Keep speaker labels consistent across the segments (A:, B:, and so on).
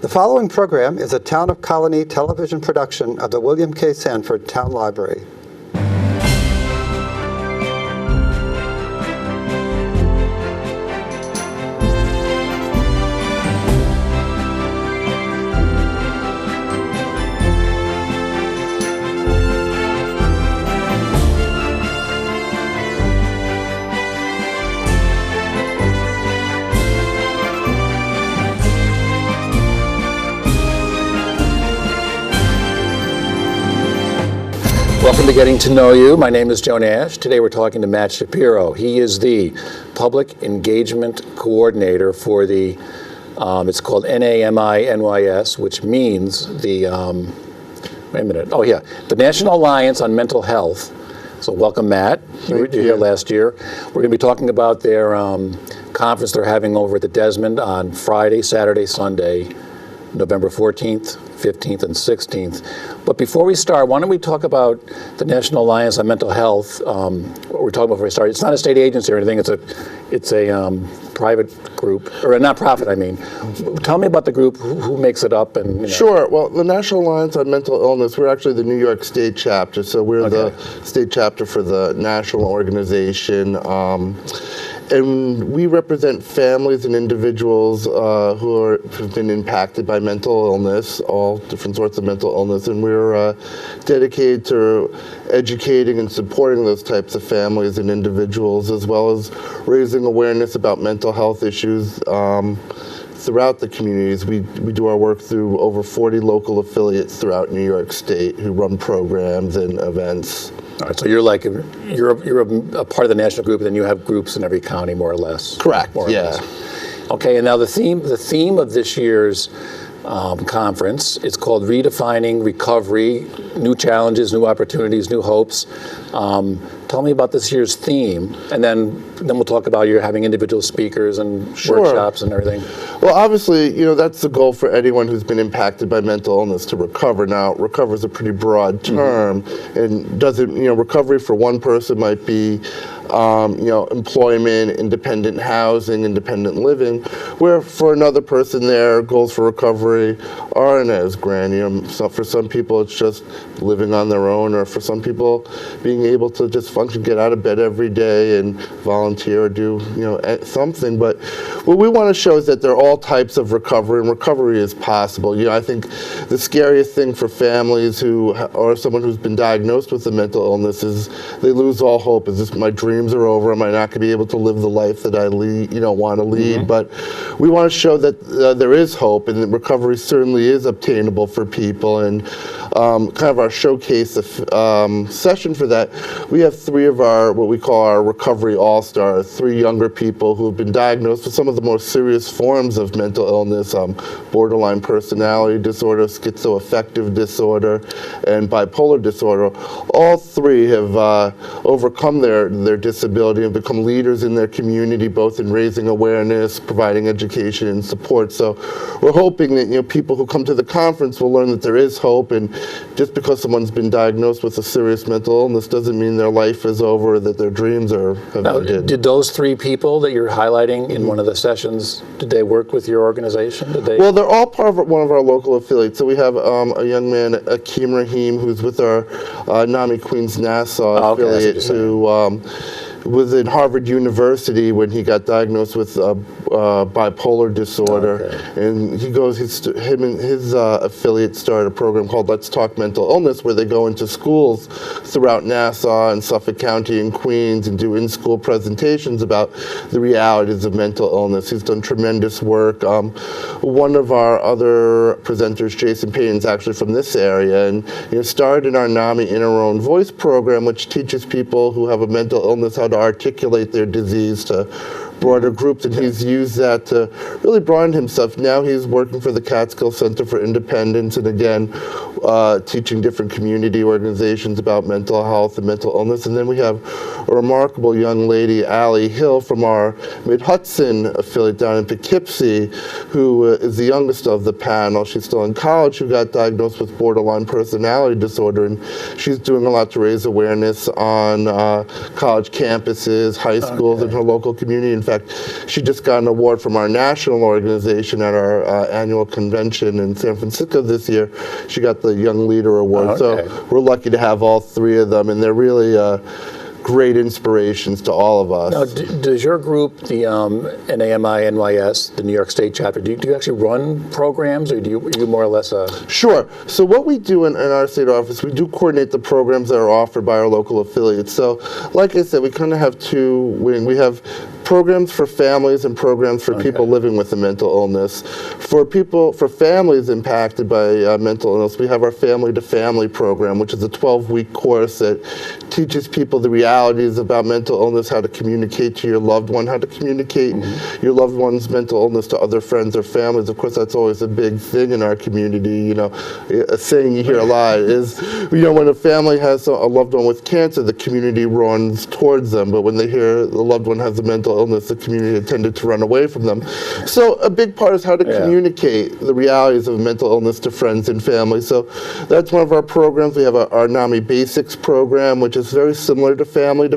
A: The following program is a Town of Colonie television production of the William K. Sanford Town Library. Welcome to Getting to Know You. My name is Joe Nash. Today we're talking to Matt Shapiro. He is the Public Engagement Coordinator for the, it's called NAMI-NYS, which means the, the National Alliance on Mental Health. So welcome, Matt. You were here last year. We're going to be talking about their conference they're having over at the Desmond on Friday, Saturday, Sunday, November 14th, 15th, and 16th. But before we start, why don't we talk about the National Alliance on Mental Health? What we're talking about before we start. It's not a state agency or anything. It's a private group, or a nonprofit, I mean. Tell me about the group, who makes it up, and you know.
B: Sure. Well, the National Alliance on Mental Illness, we're actually the New York State Chapter, so we're the state chapter for the national organization. And we represent families and individuals who have been impacted by mental illness, all different sorts of mental illness, and we're dedicated to educating and supporting those types of families and individuals, as well as raising awareness about mental health issues throughout the communities. We do our work through over 40 local affiliates throughout New York State who run programs and events.
A: All right, so you're like you're a part of the national group, and then you have groups in every county, more or less.
B: Correct.
A: More or less. Okay, and now the theme of this year's conference, it's called Redefining Recovery: New Challenges, New Opportunities, New Hopes. Tell me about this year's theme, and then we'll talk about you having individual speakers and workshops and everything.
B: Well, obviously, that's the goal for anyone who's been impacted by mental illness, to recover. Now, recover is a pretty broad term, and doesn't, recovery for one person might be, employment, independent housing, independent living, where for another person their goals for recovery aren't as grand. So for some people it's just living on their own, or for some people being able to just function, get out of bed every day and volunteer or do something. But what we want to show is that there are all types of recovery, and recovery is possible. I think the scariest thing for families or someone who's been diagnosed with a mental illness is they lose all hope. Is this, my dreams are over? Am I not going to be able to live the life that I want to lead? But we want to show that there is hope, and that recovery certainly is obtainable for people. And kind of our showcase session for that, we have three of our, what we call our recovery all-stars, three younger people who have been diagnosed with some of the most serious forms of mental illness, borderline personality disorder, schizoaffective disorder, and bipolar disorder. All three have overcome their disability and become leaders in their community, both in raising awareness, providing education and support. So we're hoping that people who come to the conference will learn that there is hope, and just because someone's been diagnosed with a serious mental illness doesn't mean their life is over, that their dreams have ended. Did
A: those three people that you're highlighting in one of the sessions, did they work with your organization?
B: Well, they're all part of one of our local affiliates. So we have a young man, Akeem Rahim, who's with our NAMI Queens Nassau affiliate, who was in Harvard University when he got diagnosed with bipolar disorder, and him and his affiliate started a program called Let's Talk Mental Illness, where they go into schools throughout Nassau and Suffolk County and Queens and do in-school presentations about the realities of mental illness. He's done tremendous work. One of our other presenters, Jason Payne, is actually from this area, and started in our NAMI In Our Own Voice program, which teaches people who have a mental illness how to articulate their disease to broader groups, and he's used that to really broaden himself. Now he's working for the Catskill Center for Independence, and again, teaching different community organizations about mental health and mental illness. And then we have a remarkable young lady, Allie Hill, from our Mid-Hudson affiliate down in Poughkeepsie, who is the youngest of the panel. She's still in college, who got diagnosed with borderline personality disorder, and she's doing a lot to raise awareness on college campuses, high schools, in her local community. In fact, fact, she just got an award from our national organization at our annual convention in San Francisco this year. She got the Young Leader Award.
A: Okay.
B: So we're lucky to have all three of them, and they're really great inspirations to all of us.
A: Now, does your group, the NAMI-NYS, the New York State chapter, do you actually run programs, or do you more or less?
B: Sure. So what we do in our state office, we do coordinate the programs that are offered by our local affiliates. So, like I said, we kind of have two wings. We have programs for families and programs for people living with a mental illness. For families impacted by mental illness, we have our Family to Family program, which is a 12-week course that teaches people the realities about mental illness, how to communicate to your loved one, how to communicate your loved one's mental illness to other friends or families. Of course, that's always a big thing in our community. You know, a saying you hear a lot is, you know, when a family has a loved one with cancer, the community runs towards them. But when they hear the loved one has a mental illness, the community tended to run away from them. So a big part is how to communicate the realities of mental illness to friends and family. So that's one of our programs. We have our NAMI Basics program, which is very similar to Family,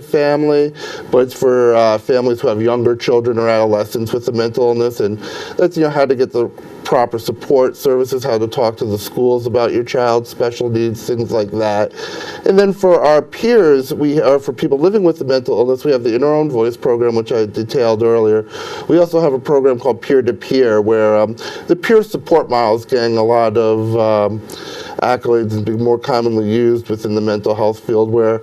B: but it's for families who have younger children or adolescents with a mental illness, and that's, you know, how to get the proper support services, how to talk to the schools about your child's special needs, things like that. And then for our peers, for people living with a mental illness, we have the In Our Own Voice program, which I detailed earlier. We also have a program called Peer to Peer, where the peer support model is getting a lot of accolades and being more commonly used within the mental health field, where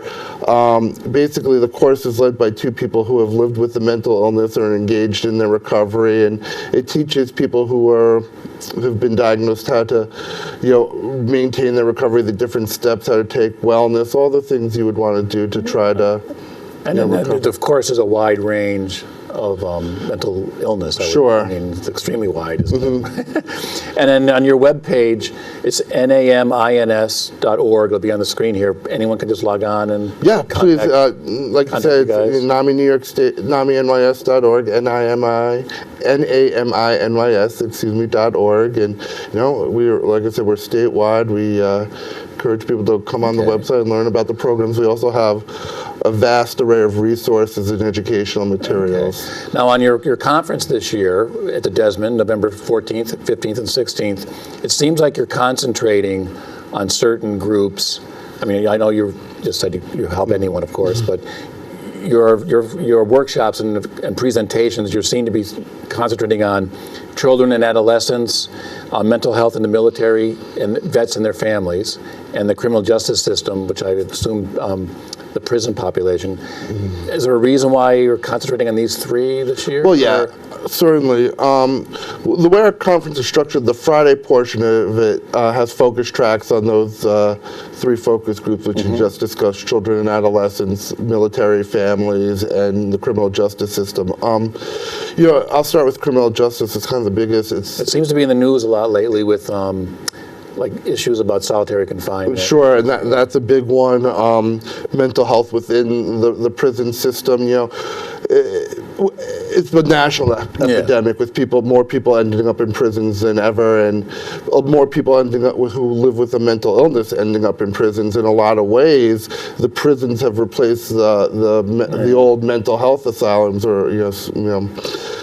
B: basically the course is led by two people who have lived with the mental illness or are engaged in their recovery, and it teaches people who've been diagnosed how to, you know, maintain their recovery, the different steps, how to take wellness, all the things you would want to do to try to.
A: And then, of course, there's a wide range of mental illness. I mean, it's extremely wide, isn't it? And then on your webpage, it's NAMINS.org. It'll be on the screen here. Anyone can just log on and
B: please. Like you said, NAMI New York State, NAMINYS.org, NAMI-NYS, .org, and you know, like I said, we're statewide. We encourage people to come on the website and learn about the programs. We also have a vast array of resources and educational materials.
A: Now, on your conference this year at the Desmond, November 14th, 15th, and 16th, it seems like you're concentrating on certain groups. I mean, I know you just said you help anyone, of course, but your workshops and presentations, you seem to be concentrating on children and adolescents, mental health in the military, and vets and their families, and the criminal justice system, which I assume the prison population. Is there a reason why you're concentrating on these three this year?
B: Well, yeah, certainly. The way our conference is structured, the Friday portion of it has focus tracks on those three focus groups, which you just discussed: children and adolescents, military families, and the criminal justice system. You know, I'll start with criminal justice. It's kind of the biggest. It
A: seems to be in the news a lot lately with like issues about solitary confinement.
B: Sure, and that's a big one. Mental health within the prison system. You know, it's a national epidemic with more people ending up in prisons than ever, and more people ending up who live with a mental illness ending up in prisons. In a lot of ways, the prisons have replaced the old mental health asylums, or you know.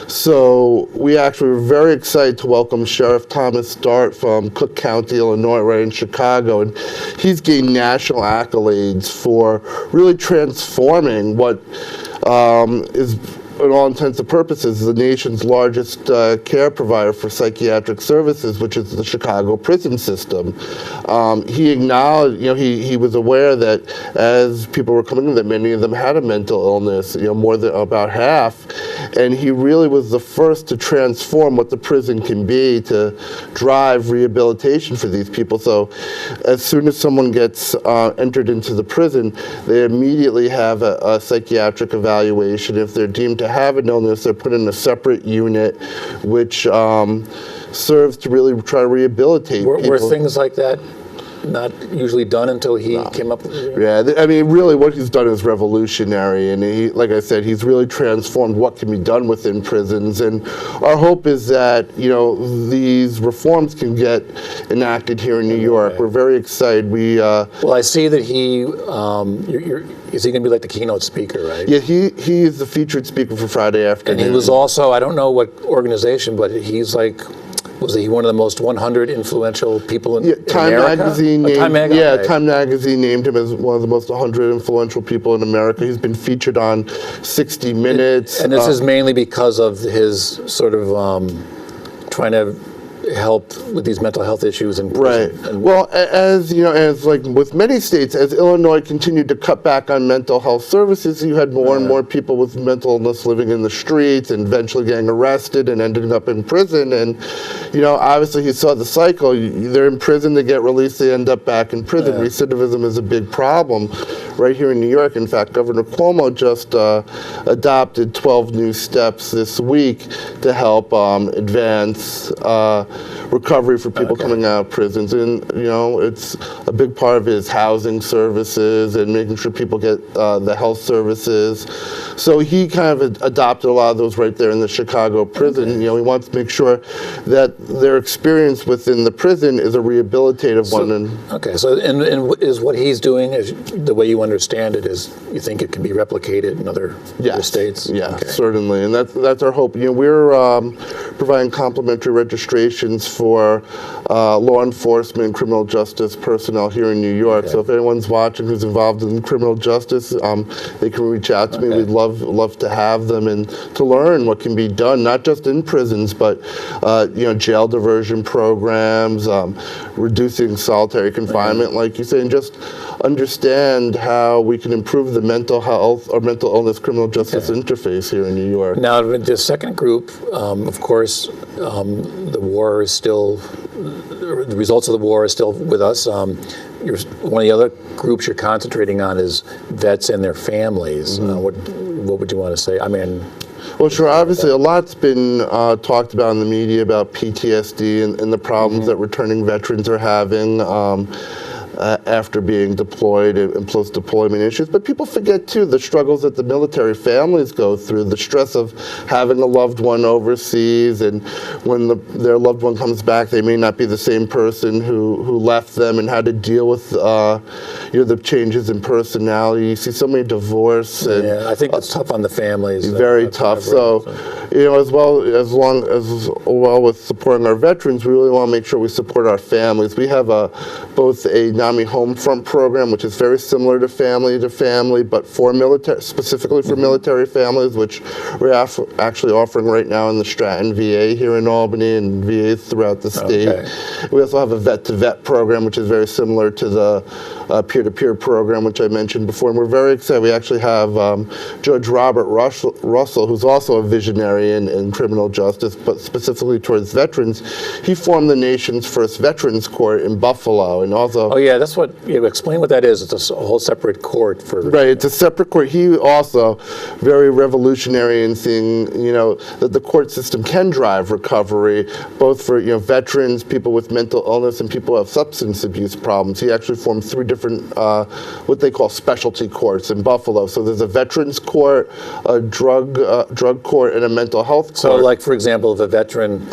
B: So we actually were very excited to welcome Sheriff Thomas Dart from Cook County, Illinois, right in Chicago, and he's gained national accolades for really transforming what is, in all intents and purposes, the nation's largest care provider for psychiatric services, which is the Chicago prison system. He acknowledged, you know, he was aware that as people were coming in, that many of them had a mental illness, you know, more than about half, and he really was the first to transform what the prison can be to drive rehabilitation for these people. So as soon as someone gets entered into the prison, they immediately have a psychiatric evaluation. If they're deemed to have an illness, they're put in a separate unit, which serves to really try to rehabilitate people.
A: Were things like that not usually done until he came up with it.
B: Yeah, I mean, really what he's done is revolutionary, and he, like I said, he's really transformed what can be done within prisons, and our hope is that, you know, these reforms can get enacted here in New York. We're very excited.
A: Well, I see that he, is he going to be like the keynote speaker, right?
B: Yeah, he is the featured speaker for Friday afternoon.
A: And he was also, I don't know what organization, but he's like, was he one of the most 100 influential people in
B: Time
A: America?
B: Magazine
A: Time
B: Magazine named him as one of the most 100 influential people in America. He's been featured on 60 Minutes.
A: And this is mainly because of his sort of trying to help with these mental health issues in prison.
B: Right. Well, as you know, as like with many states, as Illinois continued to cut back on mental health services, you had more and more people with mental illness living in the streets and eventually getting arrested and ending up in prison. And, you know, obviously he saw the cycle. They're in prison, they get released, they end up back in prison. Recidivism is a big problem right here in New York. In fact, Governor Cuomo just adopted 12 new steps this week to help advance recovery for people coming out of prisons. And, you know, it's a big part of his housing services and making sure people get the health services. So he kind of adopted a lot of those right there in the Chicago prison. You know, he wants to make sure that their experience within the prison is a rehabilitative one.
A: So and is what he's doing, is the way you understand it, is you think it can be replicated in other states?
B: Yeah, certainly. And that's our hope. You know, we're providing complimentary registrations for law enforcement and criminal justice personnel here in New York. So if anyone's watching who's involved in criminal justice, they can reach out to me. We'd love to have them and to learn what can be done, not just in prisons, but you know, jail diversion programs, reducing solitary confinement, like you say, and just understand how we can improve the mental health or mental illness criminal justice interface here in New York.
A: Now, the second group, of course, the war is still, the results of the war are still with us. One of the other groups you're concentrating on is vets and their families. What would you want to say? I mean,
B: well, sure. Obviously, a lot's been talked about in the media about PTSD and the problems that returning veterans are having after being deployed and post-deployment issues. But people forget, too, the struggles that the military families go through, the stress of having a loved one overseas, and when their loved one comes back, they may not be the same person who left them, and how to deal with you know, the changes in personality. You see so many divorce. And,
A: I think it's tough on the families.
B: Very tough. So, you know, as well with supporting our veterans, we really want to make sure we support our families. We have both a NAMI Homefront program, which is very similar to family, but for military, specifically for military families, which we're actually offering right now in the Stratton VA here in Albany and VAs throughout the state. We also have a vet-to-vet program, which is very similar to the peer-to-peer program, which I mentioned before. And we're very excited. We actually have Judge Robert Russell, who's also a visionary in criminal justice, but specifically towards veterans. He formed the nation's first veterans court in Buffalo, and also
A: that's what, explain what that is. It's a whole separate court for...
B: Right, it's a separate court. He also very revolutionary in seeing, you know, that the court system can drive recovery, both for, you know, veterans, people with mental illness, and people who have substance abuse problems. He actually formed 3 different, what they call specialty courts in Buffalo. So there's a veterans court, a drug court, and a mental health court.
A: So, like, for example, if a veteran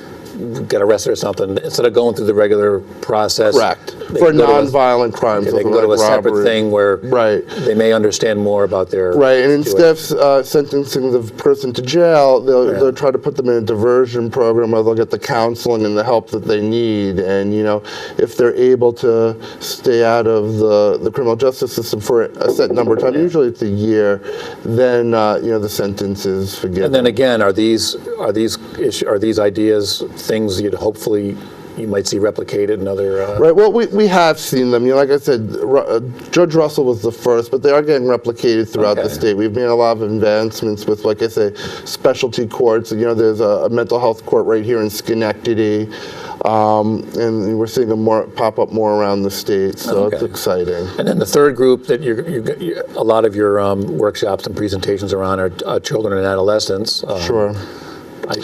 A: get arrested or something, instead of going through the regular process.
B: Correct. For nonviolent crimes.
A: They can go to a separate thing where they may understand more about their
B: and instead of sentencing the person to jail, they'll try to put them in a diversion program where they'll get the counseling and the help that they need. And, you know, if they're able to stay out of the criminal justice system for a set number of time, usually it's a year, then, you know, the sentence is forgiven.
A: And then again, are these ideas things you might see replicated in other...
B: Right, well, we have seen them. You know, like I said, Judge Russell was the first, but they are getting replicated throughout the state. We've made a lot of advancements with, like I say, specialty courts. You know, there's a mental health court right here in Schenectady, and we're seeing them pop up more around the state, so it's exciting.
A: And then the third group that a lot of your workshops and presentations are on are children and adolescents.
B: Sure.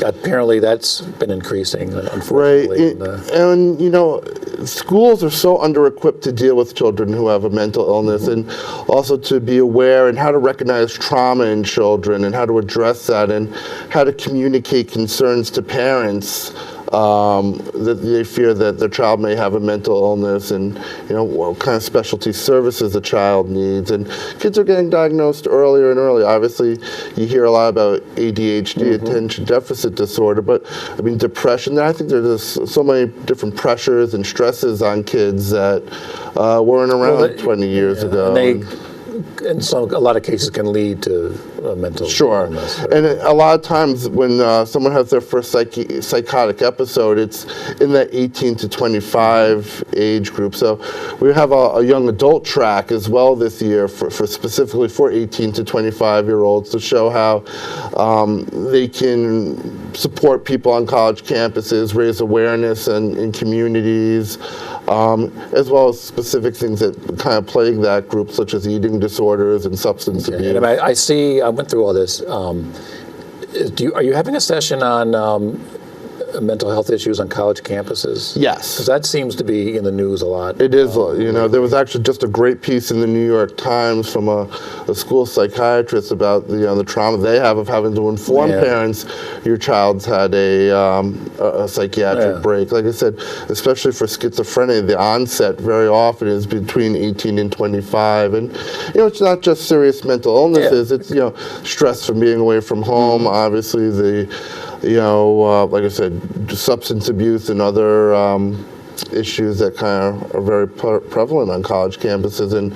A: Apparently that's been increasing, unfortunately.
B: Right, and you know, schools are so under-equipped to deal with children who have a mental illness, and also to be aware and how to recognize trauma in children and how to address that and how to communicate concerns to parents that they fear that their child may have a mental illness, and what kind of specialty services a child needs. And kids are getting diagnosed earlier and earlier. Obviously, you hear a lot about ADHD, attention deficit disorder, but I mean depression. I think there's just so many different pressures and stresses on kids that weren't around 20 years ago.
A: And so a lot of cases can lead to mental illness. Right?
B: And a lot of times when someone has their first psychotic episode, it's in that 18 to 25 age group. So we have a young adult track as well this year for specifically for 18 to 25-year-olds to show how they can support people on college campuses, raise awareness in communities, as well as specific things that kind of plague that group, such as eating disorders and substance abuse.
A: And I see, I went through all this. Are you having a session on mental health issues on college campuses?
B: Yes.
A: Because that seems to be in the news a lot.
B: It is. There was actually just a great piece in the New York Times from a school psychiatrist about the trauma they have of having to inform parents your child's had a psychiatric break. Like I said, especially for schizophrenia, the onset very often is between 18 and 25. And, it's not just serious mental illnesses. It's, stress from being away from home, obviously like I said, substance abuse and other issues that kind of are very prevalent on college campuses. And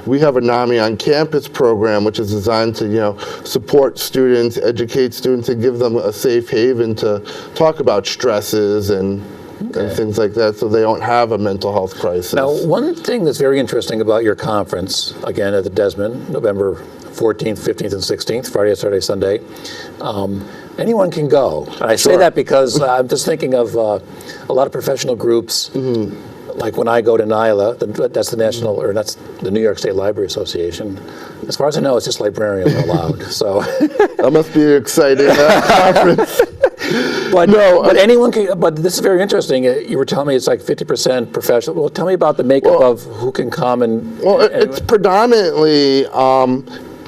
B: we have a NAMI on campus program, which is designed to, support students, educate students, and give them a safe haven to talk about stresses and things like that, so they don't have a mental health crisis.
A: Now, one thing that's very interesting about your conference, again at the Desmond, November 14th, 15th, and 16th, Friday, Saturday, Sunday, anyone can go. And I say that because I'm just thinking of a lot of professional groups, like when I go to NYLA, that's the national, or that's the New York State Library Association. As far as I know, it's just librarians allowed. So
B: that must be an exciting conference.
A: But anyone can. But this is very interesting. You were telling me it's like 50% professional. Well, tell me about the makeup of who can come and.
B: Well, it's predominantly.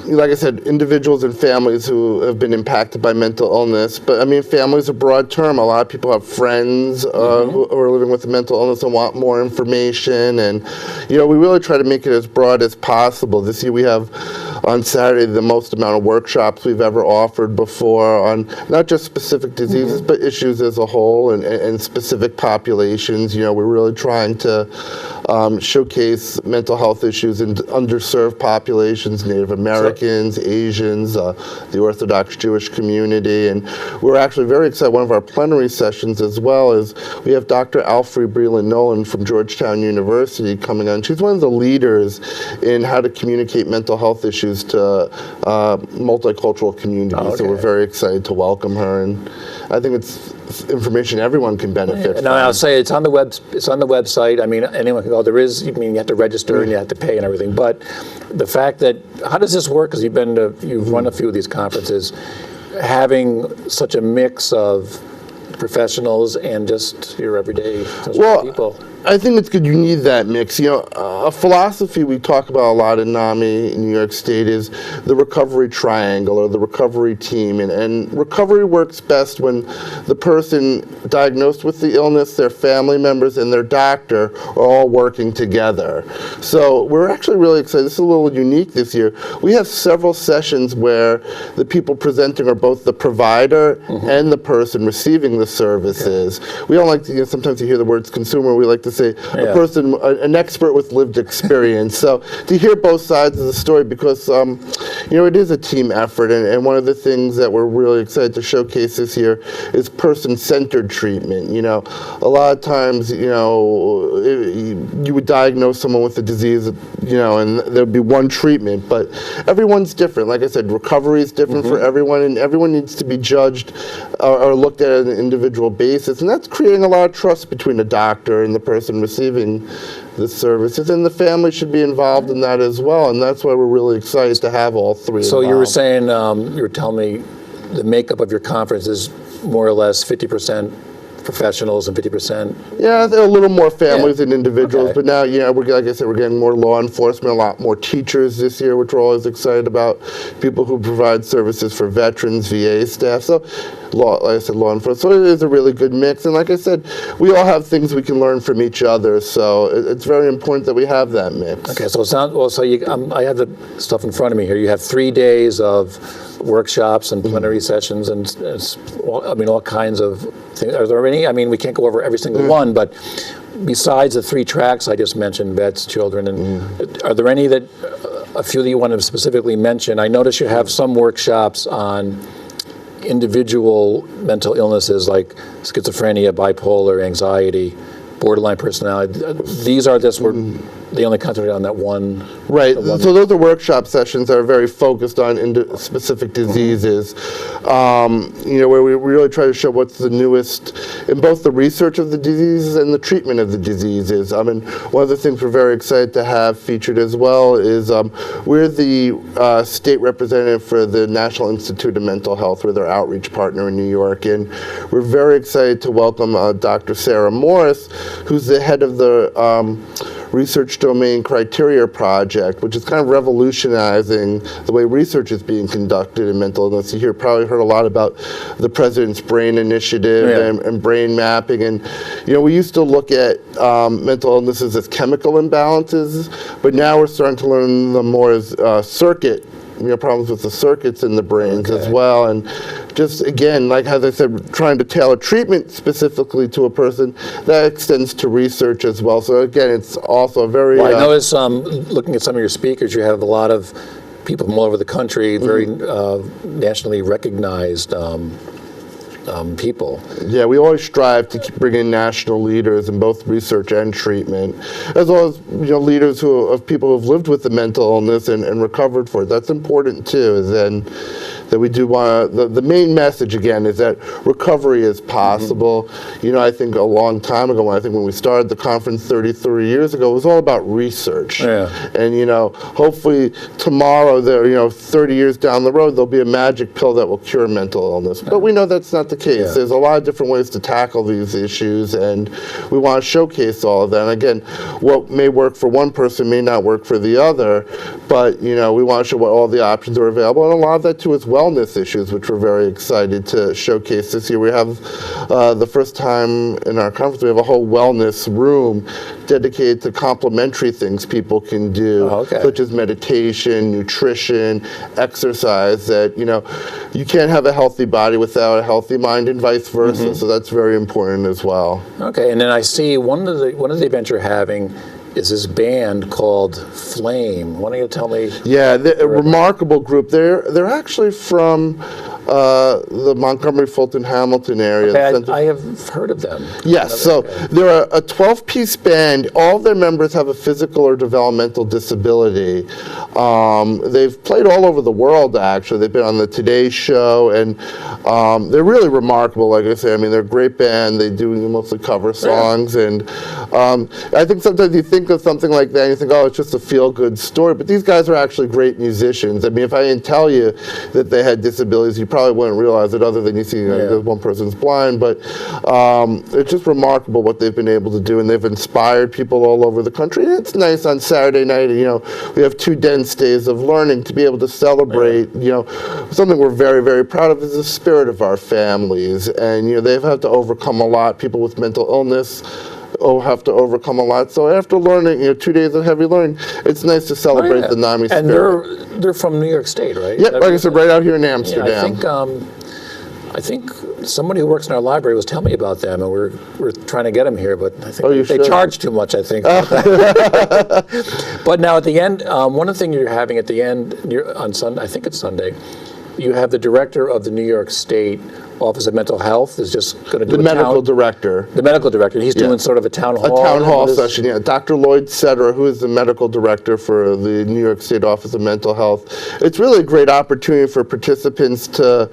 B: Like I said, individuals and families who have been impacted by mental illness. But I mean, family is a broad term. A lot of people have friends who are living with a mental illness and want more information. And, we really try to make it as broad as possible. This year we have on Saturday the most amount of workshops we've ever offered before on not just specific diseases, but issues as a whole and specific populations. We're really trying to showcase mental health issues in underserved populations, Native Americans, Asians, the Orthodox Jewish community. And we're actually very excited. One of our plenary sessions as well is we have Dr. Alfre Breland-Nolan from Georgetown University coming on. She's one of the leaders in how to communicate mental health issues to multicultural communities. So we're very excited to welcome her, and I think it's information everyone can benefit from.
A: No, I'll say it's on the web. It's on the website. I mean, anyone can go. There is. You have to register and you have to pay and everything. But the fact that how does this work? Because you've run a few of these conferences, having such a mix of professionals and just your everyday people.
B: I think it's good you need that mix. A philosophy we talk about a lot in NAMI in New York State is the recovery triangle or the recovery team. And recovery works best when the person diagnosed with the illness, their family members, and their doctor are all working together. So we're actually really excited. This is a little unique this year. We have several sessions where the people presenting are both the provider and the person receiving the services. We don't like to, sometimes you hear the words consumer, we like to say a person, an expert with lived experience. So to hear both sides of the story, because it is a team effort, and one of the things that we're really excited to showcase this year is person-centered treatment. A lot of times, you would diagnose someone with a disease, and there would be one treatment, but everyone's different. Like I said, recovery is different for everyone, and everyone needs to be judged or looked at on an individual basis, and that's creating a lot of trust between the doctor and the person receiving the services, and the family should be involved in that as well, and that's why we're really excited to have all three
A: So
B: involved.
A: You were saying, you were telling me the makeup of your conference is more or less 50% professionals and 50%?
B: Yeah, there are a little more families
A: Yeah.
B: and individuals,
A: Okay.
B: but now, like I said, we're getting more law enforcement, a lot more teachers this year, which we're always excited about. People who provide services for veterans, VA staff. So, like I said, law enforcement. So it is a really good mix. And like I said, we all have things we can learn from each other. So it's very important that we have that mix.
A: Okay, so it sounds well. So I have the stuff in front of me here. You have 3 days of workshops and plenary sessions, and all kinds of things. Are there any? I mean, we can't go over every single one, but besides the 3 tracks I just mentioned, vets, children, and are there any that a few that you want to specifically mention? I notice you have some workshops on individual mental illnesses like schizophrenia, bipolar, anxiety, borderline personality. These are they only concentrate on that one.
B: Right. So those are workshop sessions that are very focused on specific diseases, where we really try to show what's the newest in both the research of the diseases and the treatment of the diseases. I mean, one of the things we're very excited to have featured as well is we're the state representative for the National Institute of Mental Health. We're their outreach partner in New York, and we're very excited to welcome Dr. Sarah Morris, who's the head of the Research Domain Criteria Project, which is kind of revolutionizing the way research is being conducted in mental illness. You probably heard a lot about the President's Brain Initiative and brain mapping. And, we used to look at mental illnesses as chemical imbalances, but now we're starting to learn them more as circuit problems with the circuits in the brains as well. And just, again, like as I said, trying to tailor treatment specifically to a person, that extends to research as well. So again, it's also a very...
A: Well, I notice looking at some of your speakers, you have a lot of people from all over the country, very nationally recognized people.
B: Yeah, we always strive to bring in national leaders in both research and treatment, as well as leaders of people who have lived with the mental illness and recovered for it. That's important too. That we do want to, the main message again is that recovery is possible. I think a long time ago, when we started the conference 33 years ago, it was all about research.
A: Yeah.
B: And hopefully tomorrow, 30 years down the road, there'll be a magic pill that will cure mental illness. But we know that's not the case. Yeah. There's a lot of different ways to tackle these issues, and we want to showcase all of that. And again, what may work for one person may not work for the other, but we want to show what all the options are available, and a lot of that too is wellness issues, which we're very excited to showcase this year. We have the first time in our conference, we have a whole wellness room dedicated to complementary things people can do, such as meditation, nutrition, exercise, that you can't have a healthy body without a healthy mind, and vice versa. So that's very important as well.
A: Okay, and then I see one of the events you're having is this band called Flame. Why don't you tell me? Yeah,
B: a remarkable group. They're actually from the Montgomery, Fulton, Hamilton area.
A: Okay, I have heard of them.
B: Yes, so they're a 12-piece band. All of their members have a physical or developmental disability. They've played all over the world, actually. They've been on the Today Show, and they're really remarkable, like I say. I mean, they're a great band. They do mostly cover songs, and I think sometimes you think of something like that, and you think, oh, it's just a feel-good story, but these guys are actually great musicians. I mean, if I didn't tell you that they had disabilities, you probably wouldn't realize it, other than you see one person's blind, but it's just remarkable what they've been able to do, and they've inspired people all over the country. And it's nice on Saturday night, we have 2 dense days of learning to be able to celebrate, something we're very, very proud of is the spirit of our families, and they've had to overcome a lot. People with mental illness have to overcome a lot. So after learning, 2 days of heavy learning, it's nice to celebrate the NAMI spirit.
A: And they're from New York State, right?
B: Yep, like I said, right out here in Amsterdam.
A: Yeah, I think somebody who works in our library was telling me about them, and we're trying to get them here, but I think they charge too much, I think. But now at the end, one of the things you're having at the end on Sunday, I think it's Sunday, you have the director of the New York State Office of Mental Health is just going to do
B: the medical director.
A: The medical director. He's doing sort of a town hall.
B: A town hall session, yeah. Dr. Lloyd Setter, who is the medical director for the New York State Office of Mental Health. It's really a great opportunity for participants to,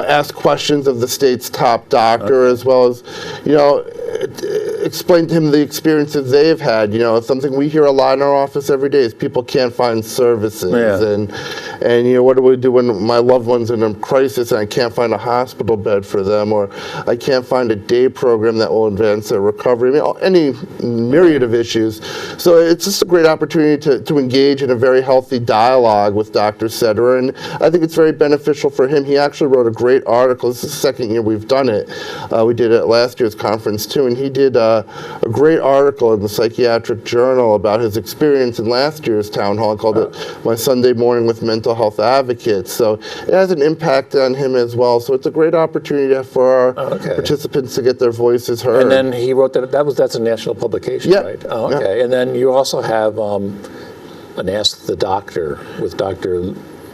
B: ask questions of the state's top doctor, as well as, explain to him the experiences they've had. It's something we hear a lot in our office every day is people can't find services, and what do we do when my loved one's in a crisis and I can't find a hospital? hospital bed for them, or I can't find a day program that will advance their recovery. I mean, any myriad of issues. So it's just a great opportunity to engage in a very healthy dialogue with Dr. Sederer, and I think it's very beneficial for him. He actually wrote a great article. This is the second year we've done it. We did it at last year's conference too, and he did a great article in the Psychiatric Journal about his experience in last year's town hall, called it My Sunday Morning with Mental Health Advocates. So it has an impact on him as well. So it's a great opportunity for our participants to get their voices heard.
A: And then he wrote that's a national publication, right? Oh, okay. And then you also have an Ask the Doctor with Dr.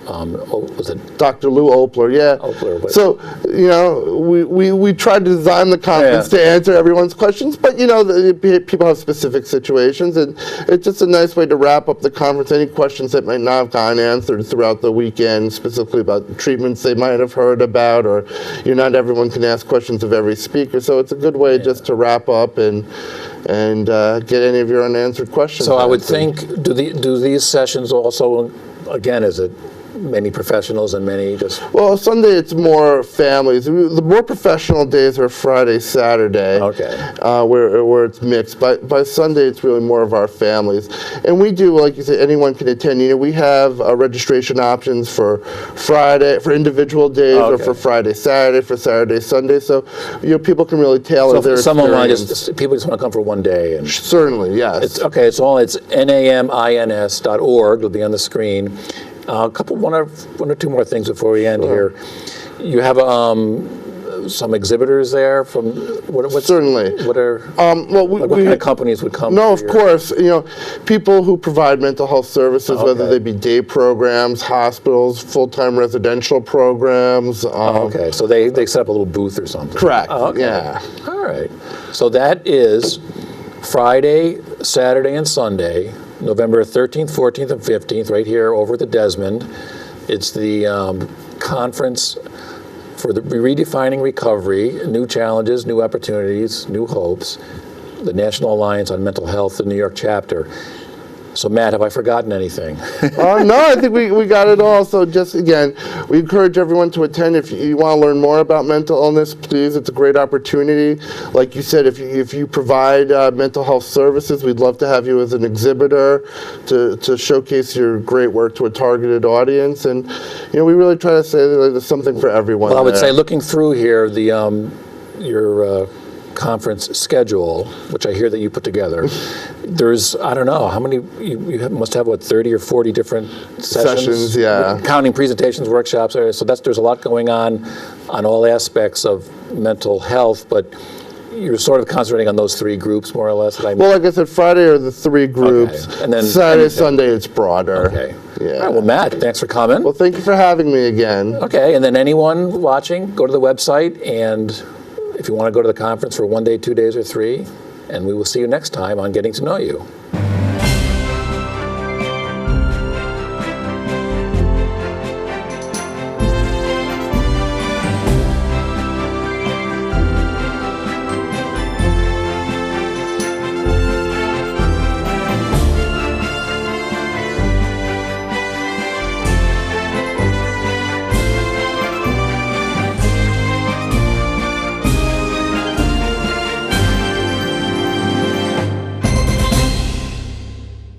A: Was it
B: Dr. Lou Opler? Yeah.
A: Opler,
B: so, you know, we tried to design the conference to answer everyone's questions, but, you know, people have specific situations, and it's just a nice way to wrap up the conference. Any questions that might not have gotten answered throughout the weekend, specifically about treatments they might have heard about, or, you know, not everyone can ask questions of every speaker, so it's a good way just to wrap up and get any of your unanswered questions.
A: So I would think, do these sessions also, again, is it many professionals and many just...
B: Well, Sunday it's more families. The more professional days are Friday, Saturday, where it's mixed. By Sunday it's really more of our families. And we do, like you said, anyone can attend. You know, we have registration options for Friday, for individual days, or for Friday, Saturday, for Saturday, Sunday. So, you know, people can really tailor their experience.
A: People just want to come for one day. And
B: certainly, yes.
A: It's NAMI-NS.org. It'll be on the screen. One or two more things before we end here. You have some exhibitors there from
B: certainly.
A: What are what kind of companies would come?
B: No, of course. You know, people who provide mental health services, whether they be day programs, hospitals, full-time residential programs.
A: So they set up a little booth or something.
B: Correct.
A: Yeah. All right. So that is Friday, Saturday, and Sunday, November 13th, 14th, and 15th, right here over at the Desmond. It's the conference for the Redefining Recovery, New Challenges, New Opportunities, New Hopes, the National Alliance on Mental Health, the New York Chapter. So, Matt, have I forgotten anything?
B: No, I think we got it all. So just, again, we encourage everyone to attend. If you want to learn more about mental illness, please, it's a great opportunity. Like you said, if you provide mental health services, we'd love to have you as an exhibitor to showcase your great work to a targeted audience. And, you know, we really try to say that there's something for everyone.
A: Well, I would say, looking through here, your conference schedule, which I hear that you put together, there's, I don't know, how many, you must have, 30 or 40 different sessions? Counting presentations, workshops, so there's a lot going on all aspects of mental health, but you're sort of concentrating on those three groups, more or less? Well,
B: like I said, Friday are the three groups, and then Saturday, Sunday, it's broader.
A: Okay. Yeah. All right, well, Matt, thanks for coming.
B: Well, thank you for having me again.
A: Okay, and then anyone watching, go to the website, and if you want to go to the conference for 1 day, 2 days, or 3, and we will see you next time on Getting to Know You.